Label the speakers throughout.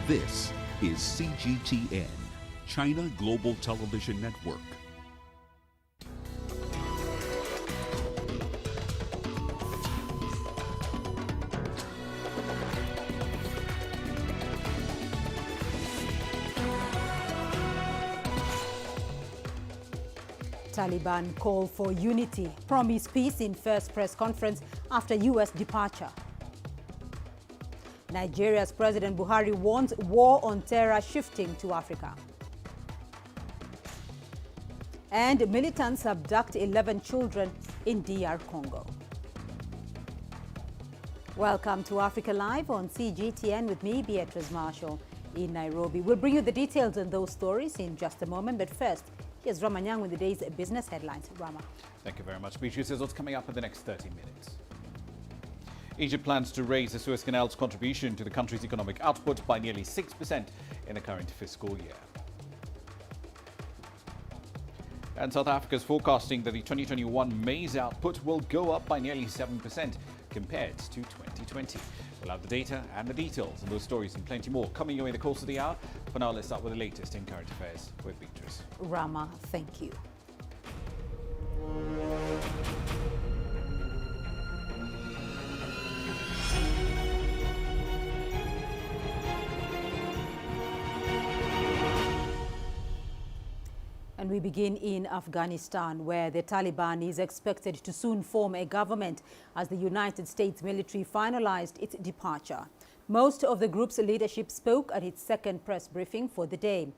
Speaker 1: This is CGTN, China Global Television Network.
Speaker 2: Taliban call for unity, promise peace in first press conference after U.S. departure. Nigeria's President Buhari warns war on terror shifting to Africa. And militants abduct 11 children in DR Congo. Welcome to Africa Live on CGTN with me, Beatrice Marshall, in Nairobi. We'll bring you the details on those stories in just a moment, but first, here's Rama Nyang with the day's business headlines. Rama.
Speaker 3: Thank you very much, Beatrice. Here's what's coming up in the next 30 minutes. Egypt plans to raise the Suez Canal's contribution to the country's economic output by nearly 6% in the current fiscal year. And South Africa is forecasting that the 2021 maize output will go up by nearly 7% compared to 2020. We'll have the data and the details on those stories and plenty more coming your way in the course of the hour. For now, let's start with the latest in current affairs with Beatrice.
Speaker 2: Rama, thank you. And we begin in Afghanistan, where the Taliban is expected to soon form a government as the United States military finalized its departure. Most of the group's leadership spoke at its second press briefing for the day.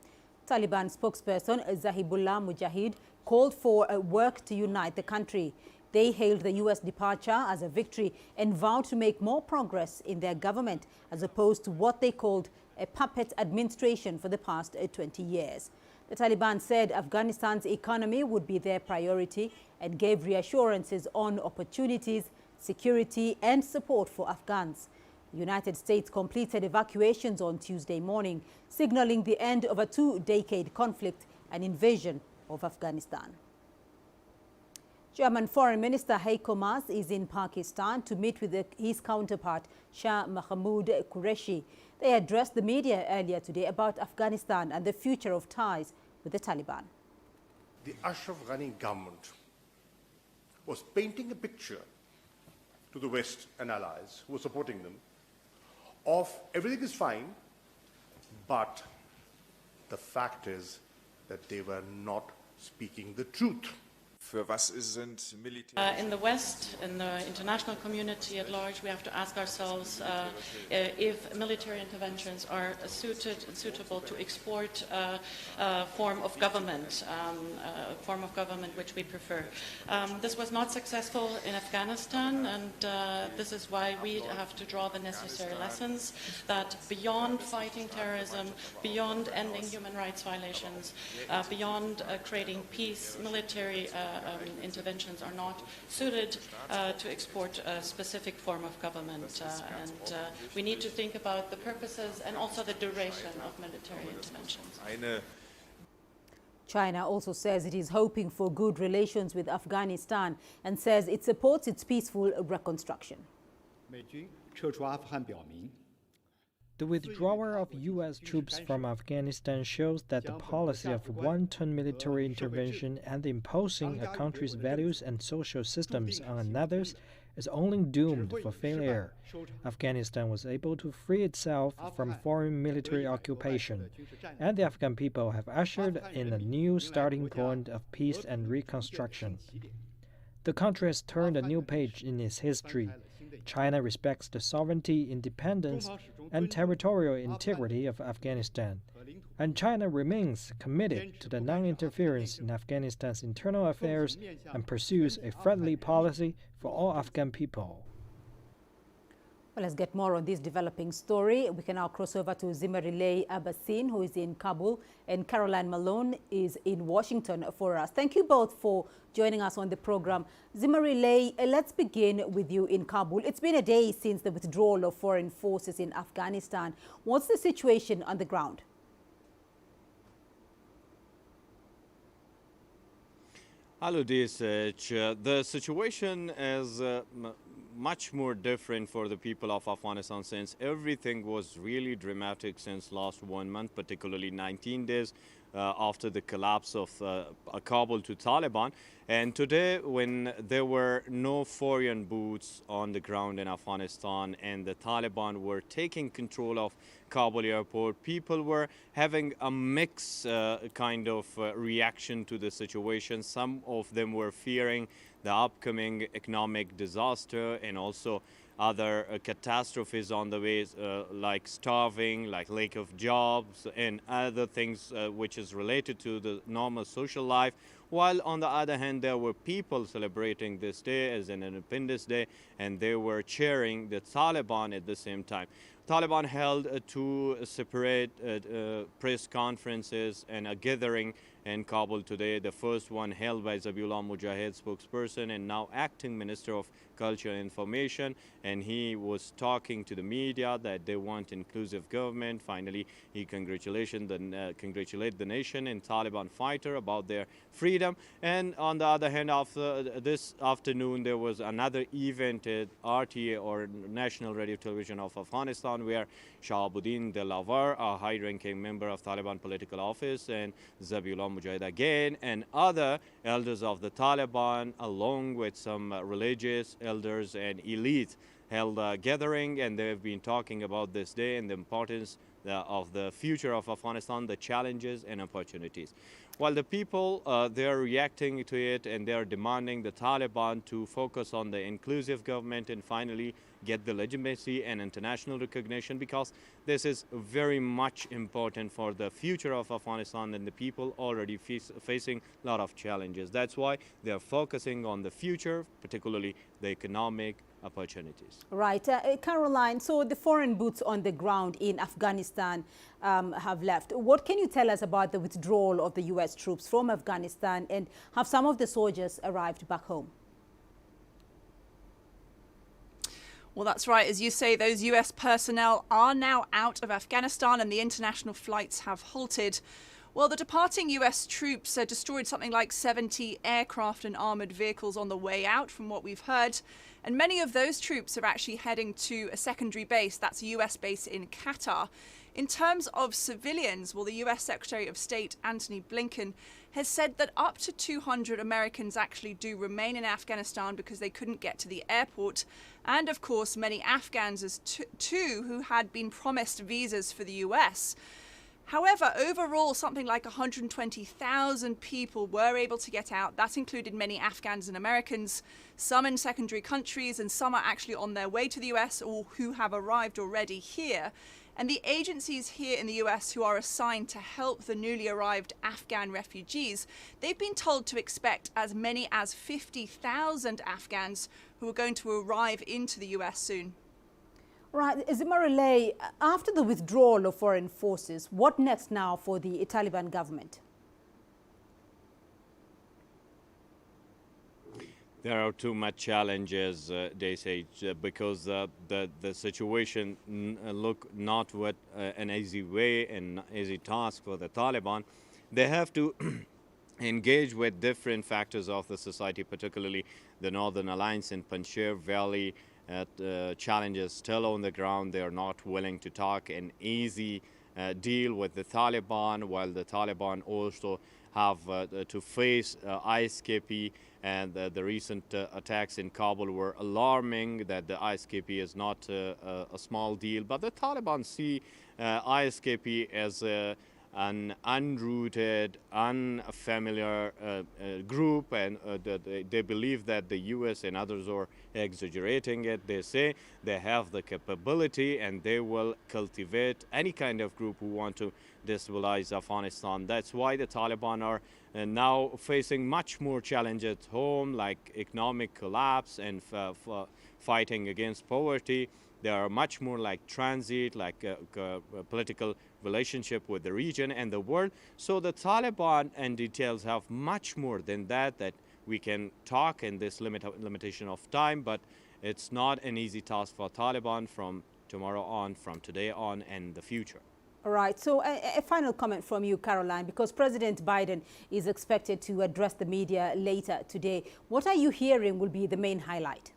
Speaker 2: Taliban spokesperson Zabihullah Mujahid called for work to unite the country. They hailed the U.S. departure as a victory and vowed to make more progress in their government as opposed to what they called a puppet administration for the past 20 years. The Taliban said Afghanistan's economy would be their priority and gave reassurances on opportunities, security and support for Afghans. The United States completed evacuations on Tuesday morning, signaling the end of a two-decade conflict and invasion of Afghanistan. German Foreign Minister Heiko Maas is in Pakistan to meet with his counterpart Shah Mahmood Qureshi. They addressed the media earlier today about Afghanistan and the future of ties with the Taliban.
Speaker 4: The Ashraf Ghani government was painting a picture to the West and allies who were supporting them of everything is fine, but the fact is that they were not speaking the truth.
Speaker 5: In the West, in the international community at large, we have to ask ourselves if military interventions are suitable to export a form of government, which we prefer. This was not successful in Afghanistan, and this is why we have to draw the necessary lessons that beyond fighting terrorism, beyond ending human rights violations, beyond creating peace, military interventions are not suited to export a specific form of government, and we need to think about the purposes and also the duration of military interventions.
Speaker 2: China also says it is hoping for good relations with Afghanistan and says it supports its peaceful reconstruction.
Speaker 6: The withdrawal of U.S. troops from Afghanistan shows that the policy of wanton military intervention and imposing a country's values and social systems on another's is only doomed for failure. Afghanistan was able to free itself from foreign military occupation, and the Afghan people have ushered in a new starting point of peace and reconstruction. The country has turned a new page in its history. China respects the sovereignty, independence, and territorial integrity of Afghanistan, and China remains committed to the non-interference in Afghanistan's internal affairs and pursues a friendly policy for all Afghan people.
Speaker 2: Well, let's get more on this developing story. We can now cross over to Zimarilei Abbasin, who is in Kabul, and Caroline Malone is in Washington for us. Thank you both for joining us on the program. Zimarilei, let's begin with you in Kabul. It's been a day since the withdrawal of foreign forces in Afghanistan. What's the situation on the ground?
Speaker 7: Hello, DSH. The situation is much more different for the people of Afghanistan, since everything was really dramatic since last 1 month, particularly 19 days after the collapse of Kabul to Taliban. And today, when there were no foreign boots on the ground in Afghanistan and the Taliban were taking control of Kabul airport, people were having a mixed kind of reaction to the situation. Some of them were fearing the upcoming economic disaster and also other catastrophes on the way, like starving, like lack of jobs and other things which is related to the normal social life. While on the other hand, there were people celebrating this day as an Independence Day, and they were cheering the Taliban at the same time. Taliban held two separate press conferences and a gathering in Kabul today. The first one held by Zabiullah Mujahid, spokesperson and now acting Minister of Culture and Information, and he was talking to the media that they want inclusive government. Finally, he congratulated the nation and Taliban fighter about their freedom. And on the other hand, after this afternoon, there was another event at RTA, or National Radio Television of Afghanistan, where Shahabuddin Dilavar, a high-ranking member of Taliban political office, and Zabiullah Mujahid again, and other elders of the Taliban, along with some religious elders and elite, held a gathering, and they've been talking about this day and the importance of the future of Afghanistan, the challenges and opportunities. While the people, they're reacting to it and they're demanding the Taliban to focus on the inclusive government and finally get the legitimacy and international recognition, because this is very much important for the future of Afghanistan, and the people already facing a lot of challenges. That's why they're focusing on the future, particularly the economic opportunities.
Speaker 2: Right. Caroline, so the foreign boots on the ground in Afghanistan have left. What can you tell us about the withdrawal of the U.S. troops from Afghanistan, and have some of the soldiers arrived back home?
Speaker 8: Well, that's right. As you say, those US personnel are now out of Afghanistan and the international flights have halted. Well, the departing US troops destroyed something like 70 aircraft and armoured vehicles on the way out, from what we've heard. And many of those troops are actually heading to a secondary base. That's a US base in Qatar. In terms of civilians, well, the US Secretary of State Antony Blinken has said that up to 200 Americans actually do remain in Afghanistan because they couldn't get to the airport. And of course, many Afghans too who had been promised visas for the US. However, overall, something like 120,000 people were able to get out. That included many Afghans and Americans, some in secondary countries, and some are actually on their way to the US or who have arrived already here. And the agencies here in the US who are assigned to help the newly arrived Afghan refugees, they've been told to expect as many as 50,000 Afghans who are going to arrive into the US soon.
Speaker 2: Right. Zimarale, after the withdrawal of foreign forces, what next now for the Taliban government?
Speaker 7: There are too much challenges, they say, because the situation look not what an easy way and easy task for the Taliban. They have to engage with different factors of the society, particularly the Northern Alliance in Panjshir Valley. Challenges still on the ground. They are not willing to talk an easy deal with the Taliban, while the Taliban also have to face ISKP, and the recent attacks in Kabul were alarming. That the ISKP is not a small deal, but the Taliban see ISKP as an unrooted, unfamiliar group, and they believe that the US and others are exaggerating it. They say they have the capability and they will cultivate any kind of group who want to destabilize Afghanistan. That's why the Taliban are now facing much more challenges at home, like economic collapse and fighting against poverty. They are much more like transit, like political relationship with the region and the world. So the Taliban and details have much more than that we can talk in this limitation of time, but it's not an easy task for Taliban from tomorrow on, from today on, and the future.
Speaker 2: All right. So a final comment from you, Caroline, because President Biden is expected to address the media later today. What are you hearing will be the main highlight?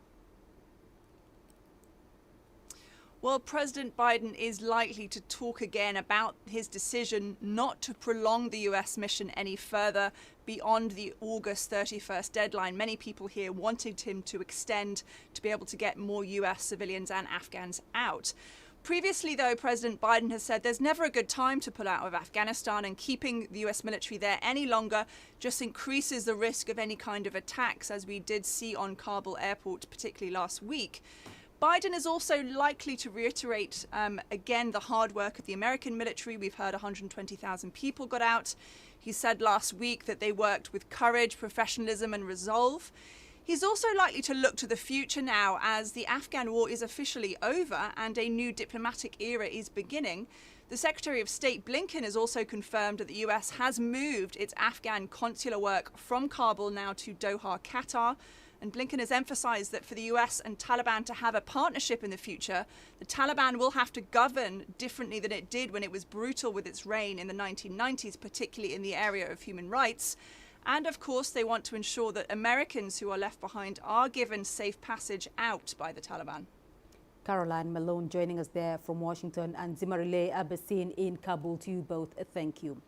Speaker 8: Well, President Biden is likely to talk again about his decision not to prolong the US mission any further beyond the August 31st deadline. Many people here wanted him to extend to be able to get more US civilians and Afghans out. Previously, though, President Biden has said there's never a good time to pull out of Afghanistan, and keeping the US military there any longer just increases the risk of any kind of attacks, as we did see on Kabul airport, particularly last week. Biden is also likely to reiterate again the hard work of the American military. We've heard 120,000 people got out. He said last week that they worked with courage, professionalism and resolve. He's also likely to look to the future now, as the Afghan war is officially over and a new diplomatic era is beginning. The Secretary of State Blinken has also confirmed that the US has moved its Afghan consular work from Kabul now to Doha, Qatar. And Blinken has emphasized that for the US and Taliban to have a partnership in the future, the Taliban will have to govern differently than it did when it was brutal with its reign in the 1990s, particularly in the area of human rights. And of course, they want to ensure that Americans who are left behind are given safe passage out by the Taliban.
Speaker 2: Caroline Malone joining us there from Washington, and Zimarile Abbasin in Kabul. To you both, thank you.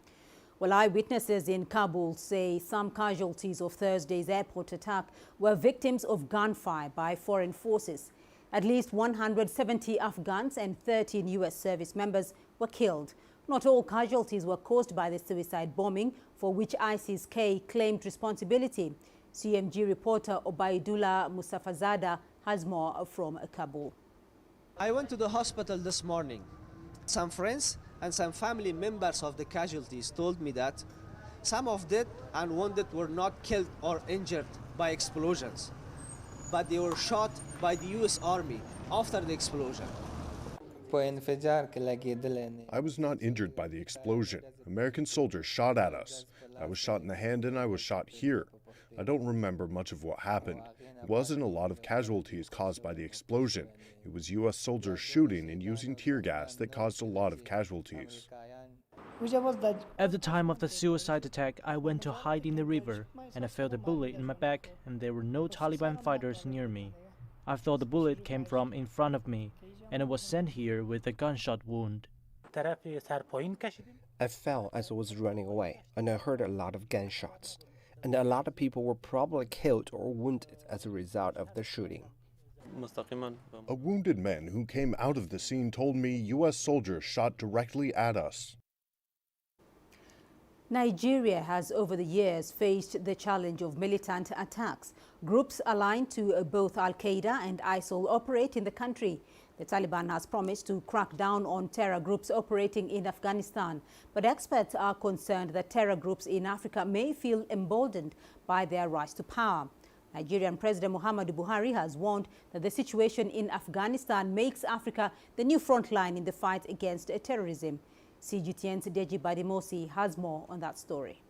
Speaker 2: Well, eyewitnesses in Kabul say some casualties of Thursday's airport attack were victims of gunfire by foreign forces. At least 170 Afghans and 13 US service members were killed. Not all casualties were caused by the suicide bombing, for which ISIS-K claimed responsibility. CMG reporter Obaidullah Mustafazada has more from Kabul.
Speaker 9: I went to the hospital this morning. Some friends and some family members of the casualties told me that some of dead and wounded were not killed or injured by explosions, but they were shot by the US Army after the explosion.
Speaker 10: I was not injured by the explosion. American soldiers shot at us. I was shot in the hand and I was shot here. I don't remember much of what happened. It wasn't a lot of casualties caused by the explosion. It was US soldiers shooting and using tear gas that caused a lot of casualties.
Speaker 6: At the time of the suicide attack, I went to hide in the river, and I felt a bullet in my back, and there were no Taliban fighters near me. I thought the bullet came from in front of me, and I was sent here with a gunshot wound.
Speaker 11: I fell as I was running away, and I heard a lot of gunshots. And a lot of people were probably killed or wounded as a result of the shooting.
Speaker 10: A wounded man who came out of the scene told me US soldiers shot directly at us.
Speaker 2: Nigeria has over the years faced the challenge of militant attacks. Groups aligned to both Al-Qaeda and ISIL operate in the country. The Taliban has promised to crack down on terror groups operating in Afghanistan, but experts are concerned that terror groups in Africa may feel emboldened by their rise to power. Nigerian President Muhammadu Buhari has warned that the situation in Afghanistan makes Africa the new front line in the fight against terrorism. CGTN's Deji Badimosi has more on that story.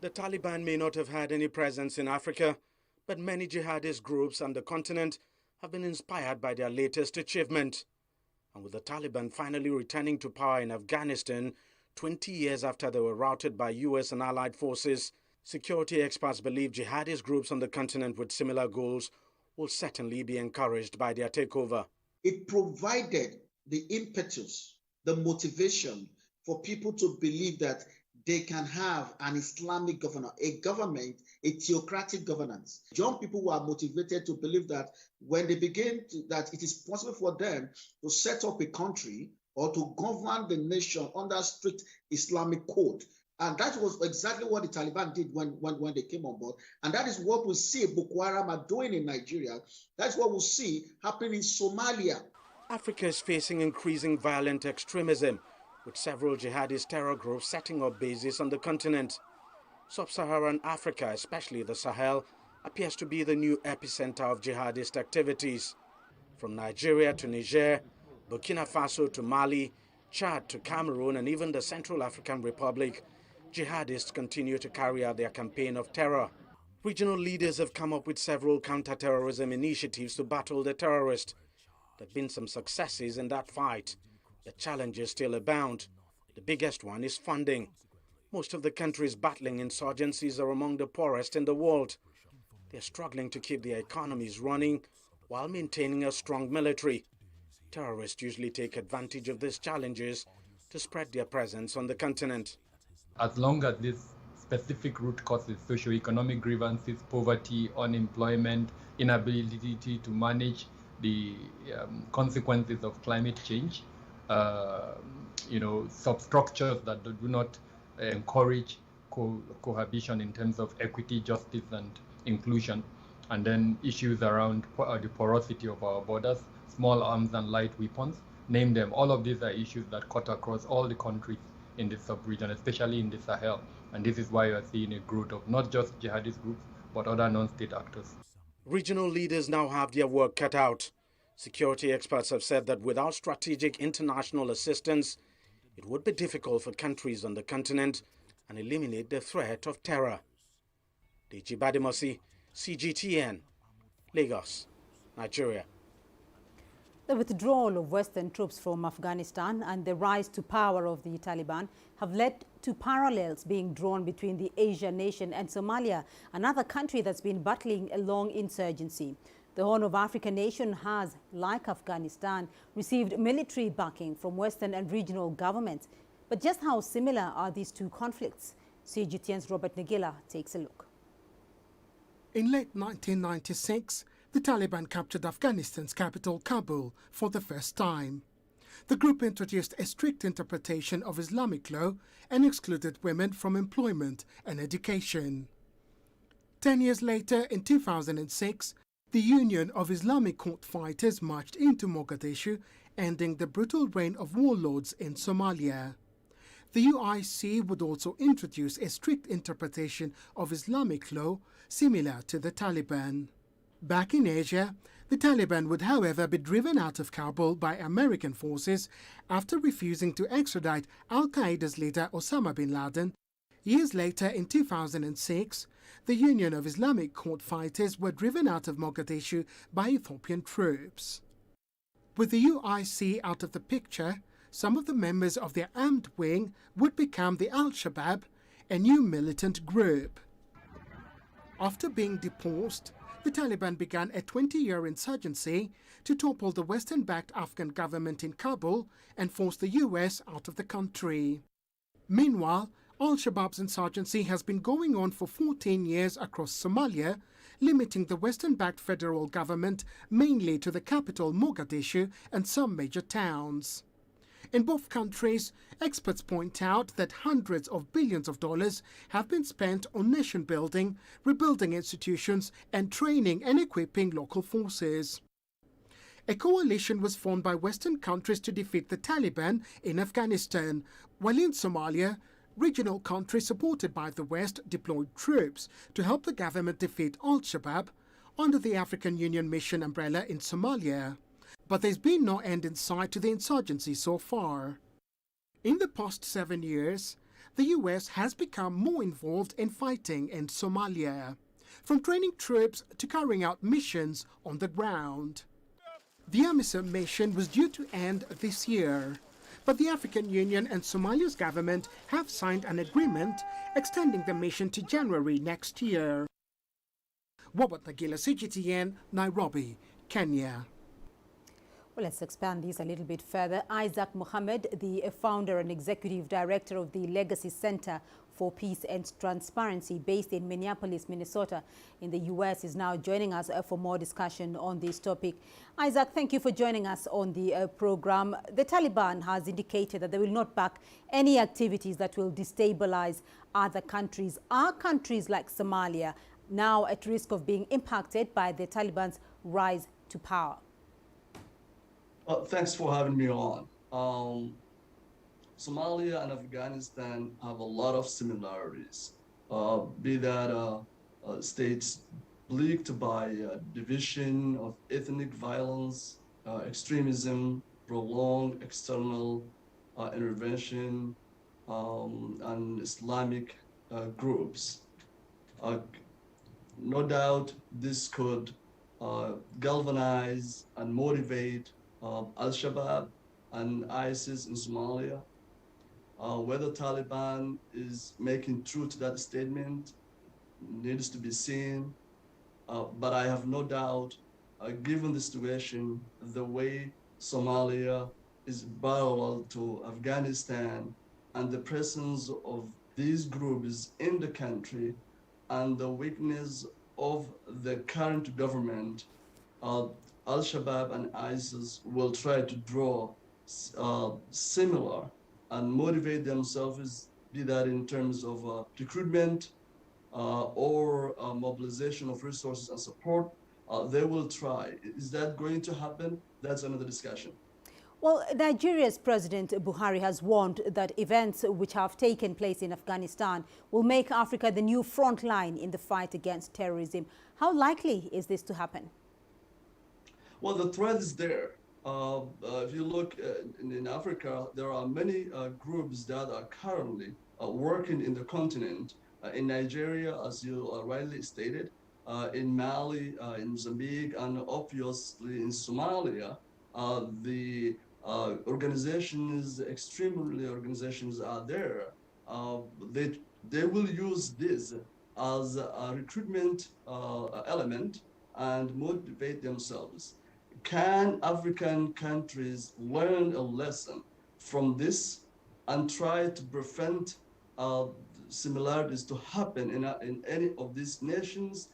Speaker 12: The Taliban may not have had any presence in Africa, but many jihadist groups on the continent have been inspired by their latest achievement. And with the Taliban finally returning to power in Afghanistan 20 years after they were routed by US and allied forces, security experts believe jihadist groups on the continent with similar goals will certainly be encouraged by their takeover.
Speaker 13: It provided the impetus, the motivation for people to believe that they can have an Islamic government, a theocratic governance. Young people were motivated to believe that when they begin that it is possible for them to set up a country or to govern the nation under strict Islamic code. And that was exactly what the Taliban did when they came on board. And that is what we see Boko Haram are doing in Nigeria. That's what we see happening in Somalia.
Speaker 12: Africa is facing increasing violent extremism, with several jihadist terror groups setting up bases on the continent. Sub-Saharan Africa, especially the Sahel, appears to be the new epicenter of jihadist activities. From Nigeria to Niger, Burkina Faso to Mali, Chad to Cameroon, and even the Central African Republic, jihadists continue to carry out their campaign of terror. Regional leaders have come up with several counter-terrorism initiatives to battle the terrorists. There have been some successes in that fight. The challenges still abound. The biggest one is funding. Most of the countries battling insurgencies are among the poorest in the world. They're struggling to keep their economies running while maintaining a strong military. Terrorists usually take advantage of these challenges to spread their presence on the continent.
Speaker 14: As long as this specific root causes socioeconomic grievances, poverty, unemployment, inability to manage the consequences of climate change, substructures that do not encourage cohabitation in terms of equity, justice, and inclusion, and then issues around the porosity of our borders, small arms and light weapons, name them. All of these are issues that cut across all the countries in the sub-region, especially in the Sahel. And this is why you are seeing a growth of not just jihadist groups, but other non-state actors.
Speaker 12: Regional leaders now have their work cut out. Security experts have said that without strategic international assistance, it would be difficult for countries on the continent and eliminate the threat of terror. Deji Badimosi, CGTN, Lagos, Nigeria.
Speaker 2: The withdrawal of Western troops from Afghanistan and the rise to power of the Taliban have led to parallels being drawn between the Asian nation and Somalia, another country that's been battling a long insurgency. The Horn of Africa nation has, like Afghanistan, received military backing from Western and regional governments. But just how similar are these two conflicts? CGTN's Robert Nagila takes a look.
Speaker 15: In late 1996, the Taliban captured Afghanistan's capital, Kabul, for the first time. The group introduced a strict interpretation of Islamic law and excluded women from employment and education. 10 years later, in 2006, the Union of Islamic Court Fighters marched into Mogadishu, ending the brutal reign of warlords in Somalia. The UIC would also introduce a strict interpretation of Islamic law similar to the Taliban. Back in Asia, the Taliban would, however, be driven out of Kabul by American forces after refusing to extradite Al-Qaeda's leader Osama bin Laden. Years later, in 2006, the Union of Islamic Court Fighters were driven out of Mogadishu by Ethiopian troops. With the UIC out of the picture, some of the members of their armed wing would become the Al-Shabaab, a new militant group. After being deposed, the Taliban began a 20-year insurgency to topple the Western-backed Afghan government in Kabul and force the US out of the country. Meanwhile, Al-Shabaab's insurgency has been going on for 14 years across Somalia, limiting the Western-backed federal government mainly to the capital Mogadishu and some major towns. In both countries, experts point out that hundreds of billions of dollars have been spent on nation building, rebuilding institutions, and training and equipping local forces. A coalition was formed by Western countries to defeat the Taliban in Afghanistan, while in Somalia, regional countries supported by the West deployed troops to help the government defeat Al-Shabaab under the African Union mission umbrella in Somalia. But there's been no end in sight to the insurgency so far. In the past 7 years, the US has become more involved in fighting in Somalia, from training troops to carrying out missions on the ground. The AMISOM mission was due to end this year, but the African Union and Somalia's government have signed an agreement extending the mission to January next year. Robert Nagila, CGTN, Nairobi, Kenya.
Speaker 2: Well, let's expand this a little bit further. Isaac Mohammed, the founder and executive director of the Legacy Center for Peace and Transparency based in Minneapolis, Minnesota in the U.S., is now joining us for more discussion on this topic. Isaac, thank you for joining us on the program. The Taliban has indicated that they will not back any activities that will destabilize other countries. Are countries like Somalia now at risk of being impacted by the Taliban's rise to power?
Speaker 16: Well, thanks for having me on. Somalia and Afghanistan have a lot of similarities, be that states plagued by division of ethnic violence, extremism, prolonged external intervention, and Islamic groups. No doubt this could galvanize and motivate Al-Shabaab and ISIS in Somalia. Whether Taliban is making true to that statement needs to be seen, but I have no doubt, given the situation, the way Somalia is parallel to Afghanistan, and the presence of these groups in the country and the weakness of the current government, Al-Shabaab and ISIS will try to draw similar and motivate themselves, be that in terms of recruitment or mobilization of resources and support. They will try. Is that going to happen? That's another discussion.
Speaker 2: Well, Nigeria's President Buhari has warned that events which have taken place in Afghanistan will make Africa the new front line in the fight against terrorism. How likely is this to happen?
Speaker 16: Well, the threat is there. If you look in Africa, there are many groups that are currently working in the continent. In Nigeria, as you rightly stated, in Mali, in Mozambique, and obviously in Somalia, the organizations are there. They will use this as a recruitment element and motivate themselves. Can African countries learn a lesson from this and try to prevent similarities to happen in any of these nations?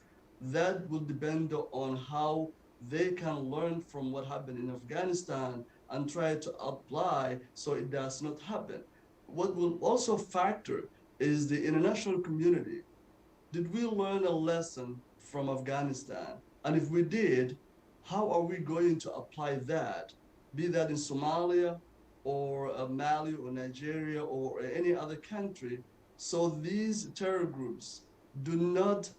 Speaker 16: That will depend on how they can learn from what happened in Afghanistan and try to apply so it does not happen. What will also factor is the international community. Did we learn a lesson from Afghanistan? And if we did, how are we going to apply that, be that in Somalia or Mali or Nigeria or any other country, so these terror groups do not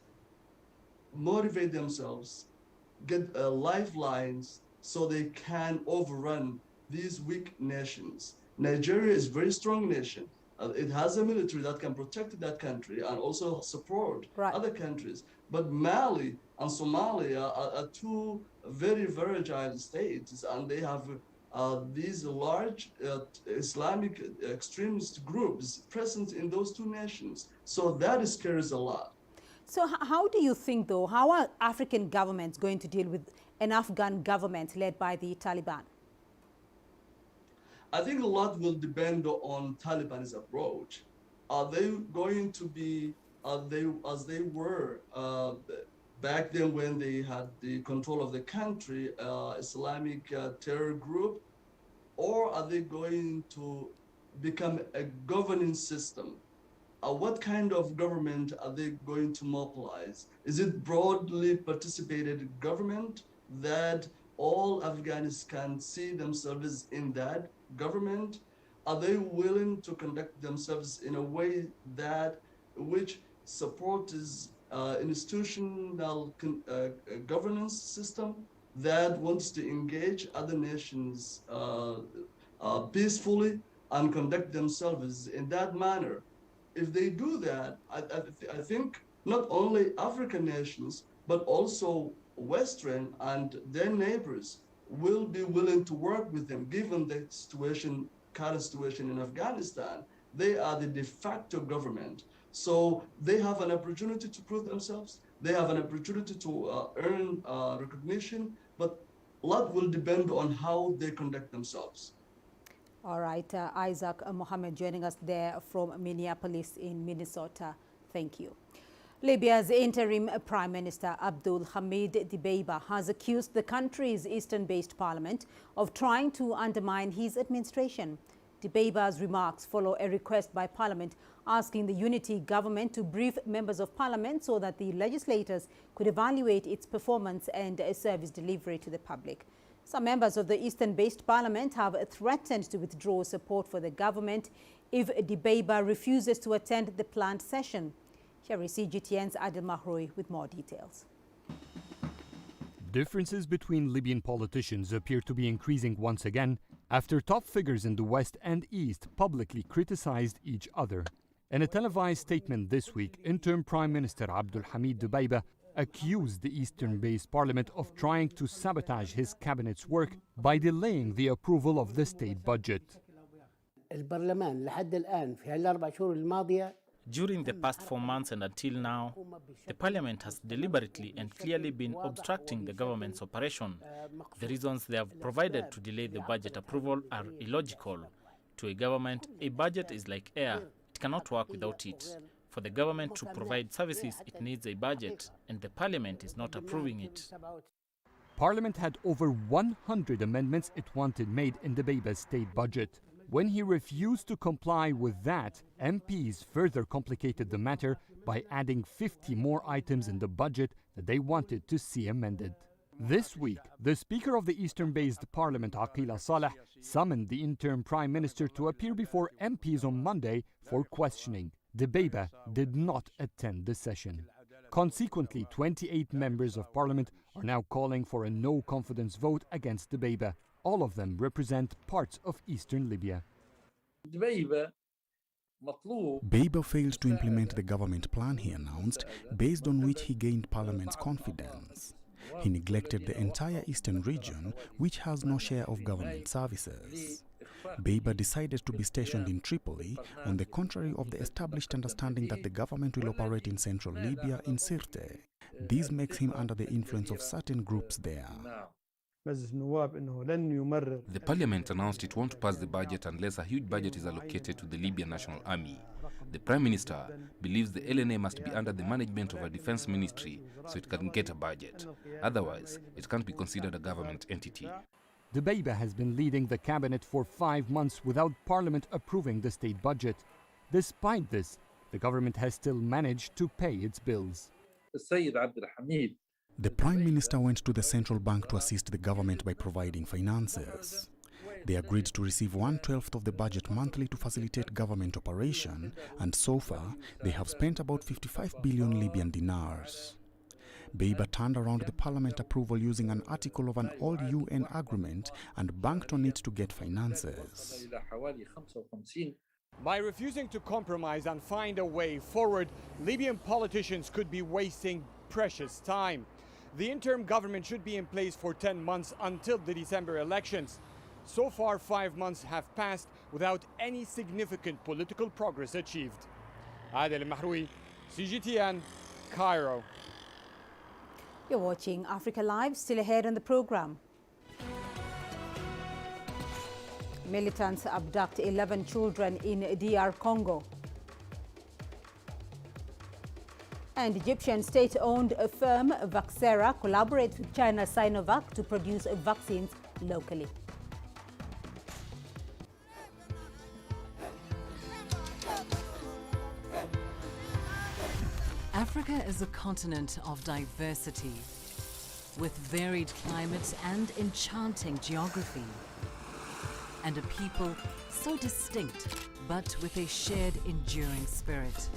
Speaker 16: motivate themselves, get lifelines so they can overrun these weak nations. Nigeria is a very strong nation. It has a military that can protect that country and also support other countries. But Mali and Somalia are two very fragile states, and they have these large Islamic extremist groups present in those two nations. So that scares a lot.
Speaker 2: So how do you think, though, how are African governments going to deal with an Afghan government led by the Taliban?
Speaker 16: I think a lot will depend on Taliban's approach. Are they going to be as they were back then when they had the control of the country, Islamic terror group, or are they going to become a governing system? What kind of government are they going to mobilize? Is it broadly participated government that all Afghans can see themselves in that government? Are they willing to conduct themselves in a way that which supports institutional governance system that wants to engage other nations peacefully and conduct themselves in that manner? If they do that, I think not only African nations, but also Western and their neighbors will be willing to work with them, given the current situation in Afghanistan. They are the de facto government. So they have an opportunity to prove themselves. They have an opportunity to earn recognition, but a lot will depend on how they conduct themselves.
Speaker 2: All right, Isaac Mohammed joining us there from Minneapolis in Minnesota. Thank you. Libya's interim Prime Minister Abdul Hamid Dibeiba has accused the country's eastern-based parliament of trying to undermine his administration. Dibeiba's remarks follow a request by parliament asking the unity government to brief members of parliament so that the legislators could evaluate its performance and service delivery to the public. Some members of the eastern-based parliament have threatened to withdraw support for the government if Dibeiba refuses to attend the planned session. Here is CGTN's Adil Mahroui with more details.
Speaker 17: Differences between Libyan politicians appear to be increasing once again after top figures in the West and East publicly criticized each other. In a televised statement this week, interim Prime Minister Abdul Hamid Dibeiba accused the eastern-based parliament of trying to sabotage his cabinet's work by delaying the approval of the state budget.
Speaker 18: البرلمان لحد الآن في هالأربع شهور الماضية During the past 4 months and until now, the parliament has deliberately and clearly been obstructing the government's operation. The reasons they have provided to delay the budget approval are illogical. To a government, a budget is like air. It cannot work without it. For the government to provide services, it needs a budget, and the parliament is not approving it.
Speaker 17: Parliament had over 100 amendments it wanted made in the Beiba's state budget. When he refused to comply with that, MPs further complicated the matter by adding 50 more items in the budget that they wanted to see amended. This week, the Speaker of the Eastern-based Parliament, Aqila Saleh, summoned the interim Prime Minister to appear before MPs on Monday for questioning. The Beiba did not attend the session. Consequently, 28 members of Parliament are now calling for a no-confidence vote against the Beiba. All of them represent parts of eastern Libya.
Speaker 19: Beiba failed to implement the government plan he announced, based on which he gained Parliament's confidence. He neglected the entire eastern region, which has no share of government services. Beiba decided to be stationed in Tripoli, on the contrary of the established understanding that the government will operate in central Libya in Sirte. This makes him under the influence of certain groups there.
Speaker 20: The parliament announced it won't pass the budget unless a huge budget is allocated to the Libyan National Army. The Prime Minister believes the LNA must be under the management of a defense ministry so it can get a budget. Otherwise, it can't be considered a government entity.
Speaker 17: The Beiba has been leading the cabinet for 5 months without Parliament approving the state budget. Despite this, the government has still managed to pay its bills.
Speaker 19: The Prime Minister went to the central bank to assist the government by providing finances. They agreed to receive 1/12 of the budget monthly to facilitate government operation, and so far they have spent about 55 billion Libyan dinars. Beiba turned around the parliament approval using an article of an old UN agreement and banked on it to get finances.
Speaker 21: By refusing to compromise and find a way forward, Libyan politicians could be wasting precious time. The interim government should be in place for 10 months until the December elections. So far, 5 months have passed without any significant political progress achieved. Adel Mahroui, CGTN, Cairo.
Speaker 2: You're watching Africa Live, still ahead on the program. Militants abduct 11 children in DR Congo. And Egyptian state-owned firm Vaxera collaborates with China's Sinovac to produce vaccines locally.
Speaker 22: Africa is a continent of diversity, with varied climates and enchanting geography, and a people so distinct, but with a shared enduring spirit.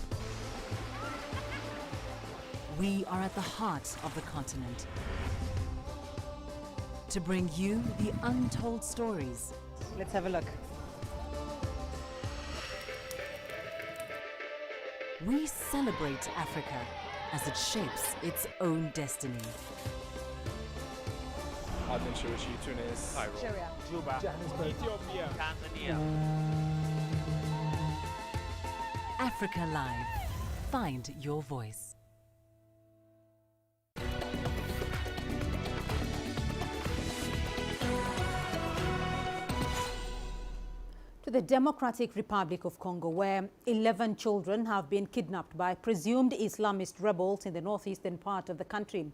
Speaker 22: We are at the heart of the continent to bring you the untold stories.
Speaker 2: Let's have a look.
Speaker 22: We celebrate Africa as it shapes its own destiny.
Speaker 23: Aden, Shiwishi, Tunis, Cairo,
Speaker 22: Juba,
Speaker 23: Johannesburg, Ethiopia,
Speaker 22: Tanzania. Africa Live. Find your voice.
Speaker 2: To the Democratic Republic of Congo, where 11 children have been kidnapped by presumed Islamist rebels in the northeastern part of the country.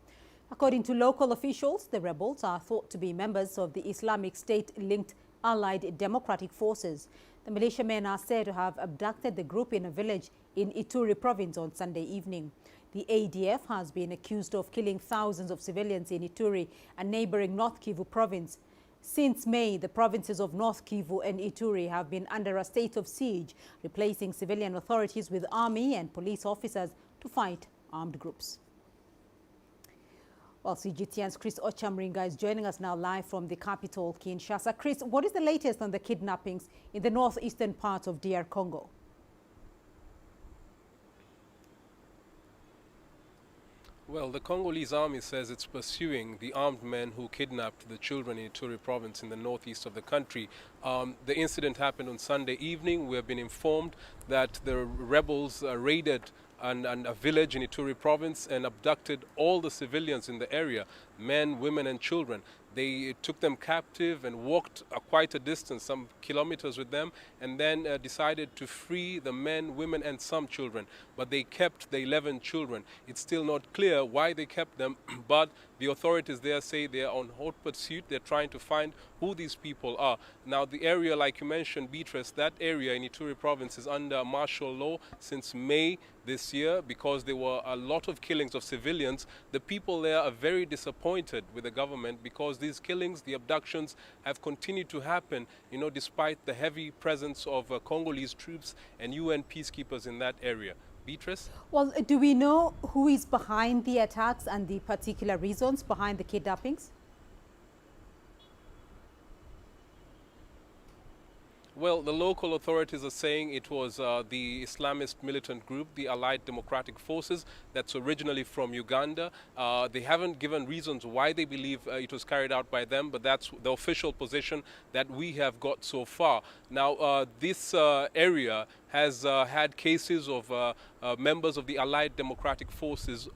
Speaker 2: According to local officials, the rebels are thought to be members of the Islamic State-linked Allied Democratic Forces. The militiamen are said to have abducted the group in a village in Ituri province on Sunday evening. The ADF has been accused of killing thousands of civilians in Ituri and neighboring North Kivu province. Since May, the provinces of North Kivu and Ituri have been under a state of siege, replacing civilian authorities with army and police officers to fight armed groups. Well, CGTN's Chris Ochamringa is joining us now live from the capital, Kinshasa. Chris, what is the latest on the kidnappings in the northeastern part of DR Congo?
Speaker 1: Well, the Congolese army says it's pursuing the armed men who kidnapped the children in Ituri province in the northeast of the country. The incident happened on Sunday evening. We have been informed that the rebels raided a village in Ituri province and abducted all the civilians in the area, men, women and children. They took them captive and walked quite a distance, some kilometers with them, and then decided to free the men, women and some children. But they kept the 11 children. It's still not clear why they kept them, but the authorities there say they are on hot pursuit. They're trying to find who these people are. Now, the area, like you mentioned, Beatrice, that area in Ituri province is under martial law since May this year because there were a lot of killings of civilians. The people there are very disappointed with the government because these killings, the abductions, have continued to happen, despite the heavy presence of Congolese troops and UN peacekeepers in that area. Beatrice?
Speaker 2: Well, do we know who is behind the attacks and the particular reasons behind the kidnappings?
Speaker 1: Well, the local authorities are saying it was the Islamist militant group, the Allied Democratic Forces, that's originally from Uganda. They haven't given reasons why they believe it was carried out by them, but that's the official position that we have got so far. Now, this area has had cases of members of the Allied Democratic Forces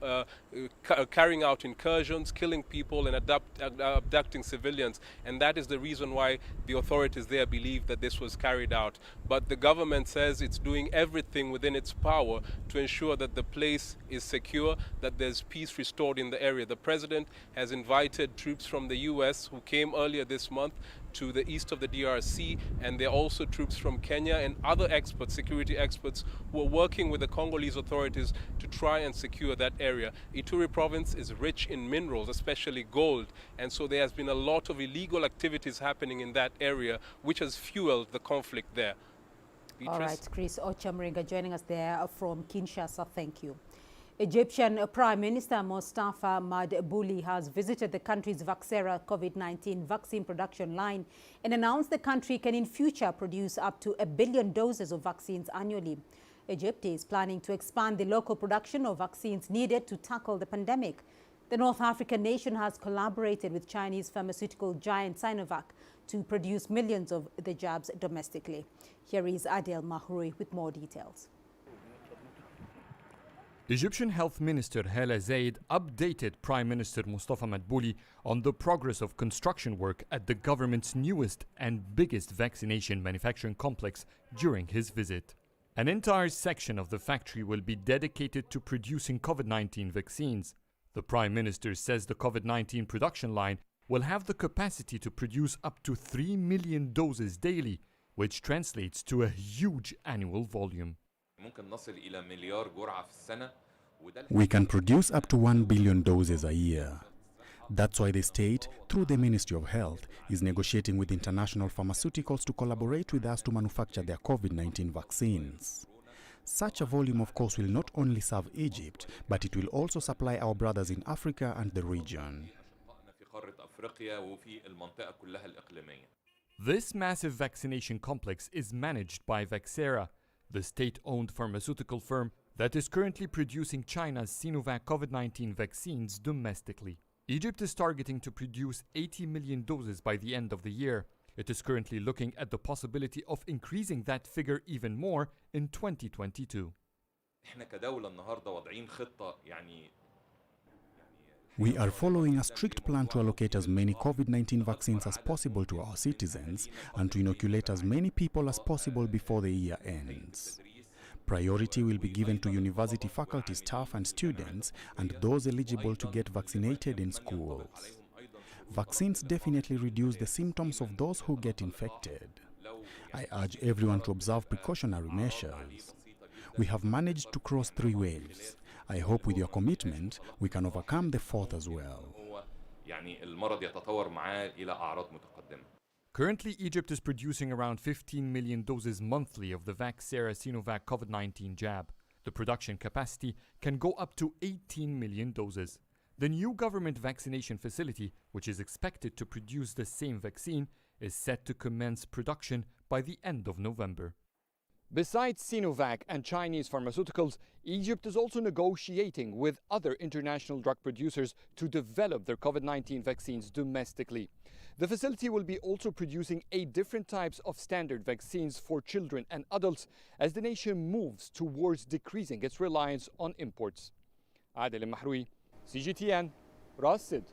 Speaker 1: carrying out incursions, killing people and abducting civilians. And that is the reason why the authorities there believe that this was carried out. But the government says it's doing everything within its power to ensure that the place is secure, that there's peace restored in the area. The president has invited troops from the US who came earlier this month to the east of the DRC, and there are also troops from Kenya and other experts, security experts, who are working with the Congolese authorities to try and secure that area. Ituri province is rich in minerals, especially gold, and so there has been a lot of illegal activities happening in that area, which has fueled the conflict there. Beatrice?
Speaker 2: All right, Chris Ochamringa joining us there from Kinshasa. Thank you. Egyptian Prime Minister Mustafa Madbouli has visited the country's Vaxera COVID-19 vaccine production line and announced the country can in future produce up to 1 billion doses of vaccines annually. Egypt is planning to expand the local production of vaccines needed to tackle the pandemic. The North African nation has collaborated with Chinese pharmaceutical giant Sinovac to produce millions of the jabs domestically. Here is Adel Mahroui with more details.
Speaker 17: Egyptian Health Minister Hala Zaid updated Prime Minister Mustafa Madbouli on the progress of construction work at the government's newest and biggest vaccination manufacturing complex during his visit. An entire section of the factory will be dedicated to producing COVID-19 vaccines. The Prime Minister says the COVID-19 production line will have the capacity to produce up to 3 million doses daily, which translates to a huge annual volume.
Speaker 19: We can produce up to 1 billion doses a year. That's why the state, through the Ministry of Health, is negotiating with international pharmaceuticals to collaborate with us to manufacture their COVID-19 vaccines. Such a volume, of course, will not only serve Egypt, but it will also supply our brothers in Africa and the region.
Speaker 17: This massive vaccination complex is managed by Vaxera, the state-owned pharmaceutical firm that is currently producing China's Sinovac COVID-19 vaccines domestically. Egypt is targeting to produce 80 million doses by the end of the year. It is currently looking at the possibility of increasing that figure even more in 2022.
Speaker 19: We are following a strict plan to allocate as many COVID-19 vaccines as possible to our citizens and to inoculate as many people as possible before the year ends. Priority will be given to university faculty, staff and students and those eligible to get vaccinated in schools. Vaccines definitely reduce the symptoms of those who get infected. I urge everyone to observe precautionary measures. We have managed to cross 3 waves. I hope with your commitment, we can overcome the 4th as well.
Speaker 17: Currently, Egypt is producing around 15 million doses monthly of the Vaxera Sinovac COVID-19 jab. The production capacity can go up to 18 million doses. The new government vaccination facility, which is expected to produce the same vaccine, is set to commence production by the end of November.
Speaker 21: Besides Sinovac and Chinese pharmaceuticals, Egypt is also negotiating with other international drug producers to develop their COVID-19 vaccines domestically. The facility will be also producing 8 different types of standard vaccines for children and adults as the nation moves towards decreasing its reliance on imports. Adel Mahroui, CGTN, Ras Sidr,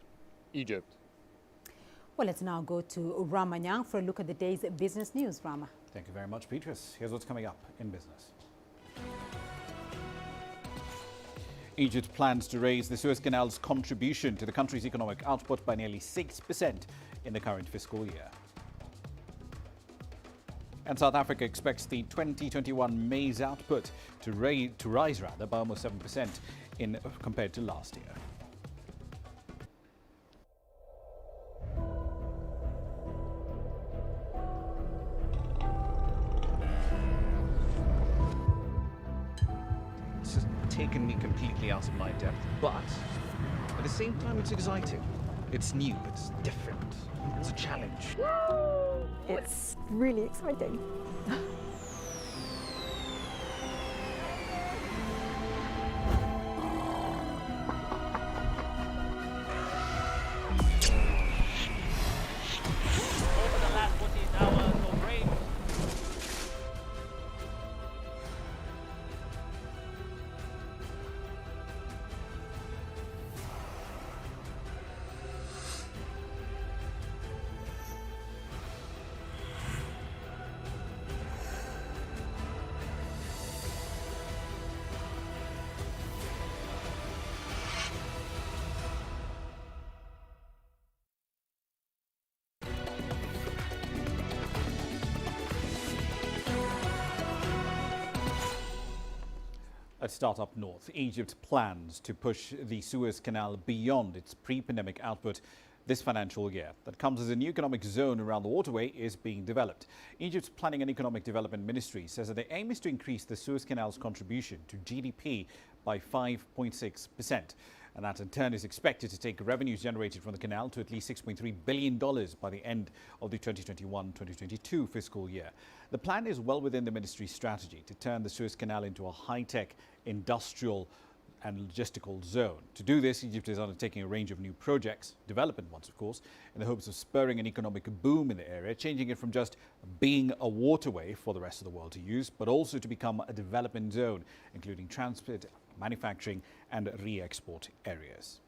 Speaker 21: Egypt.
Speaker 2: Well, let's now go to Rama Nyang for a look at the day's business news. Rama.
Speaker 3: Thank you very much, Beatrice. Here's what's coming up in business. Egypt plans to raise the Suez Canal's contribution to the country's economic output by nearly 6% in the current fiscal year. And South Africa expects the 2021 maize output to rise by almost 7% compared to last year.
Speaker 4: Taken me completely out of my depth, but at the same time it's exciting. It's new, it's different, it's a challenge.
Speaker 5: It's really exciting.
Speaker 3: Let's start up north. Egypt plans to push the Suez Canal beyond its pre-pandemic output this financial year. That comes as a new economic zone around the waterway is being developed. Egypt's Planning and Economic Development Ministry says that the aim is to increase the Suez Canal's contribution to GDP by 5.6%. And that in turn is expected to take revenues generated from the canal to at least $6.3 billion by the end of the 2021-2022 fiscal year. The plan is well within the ministry's strategy to turn the Suez Canal into a high-tech industrial and logistical zone. To do this, Egypt is undertaking a range of new projects, development ones of course, in the hopes of spurring an economic boom in the area, changing it from just being a waterway for the rest of the world to use, but also to become a development zone, including transport, manufacturing and re-export areas.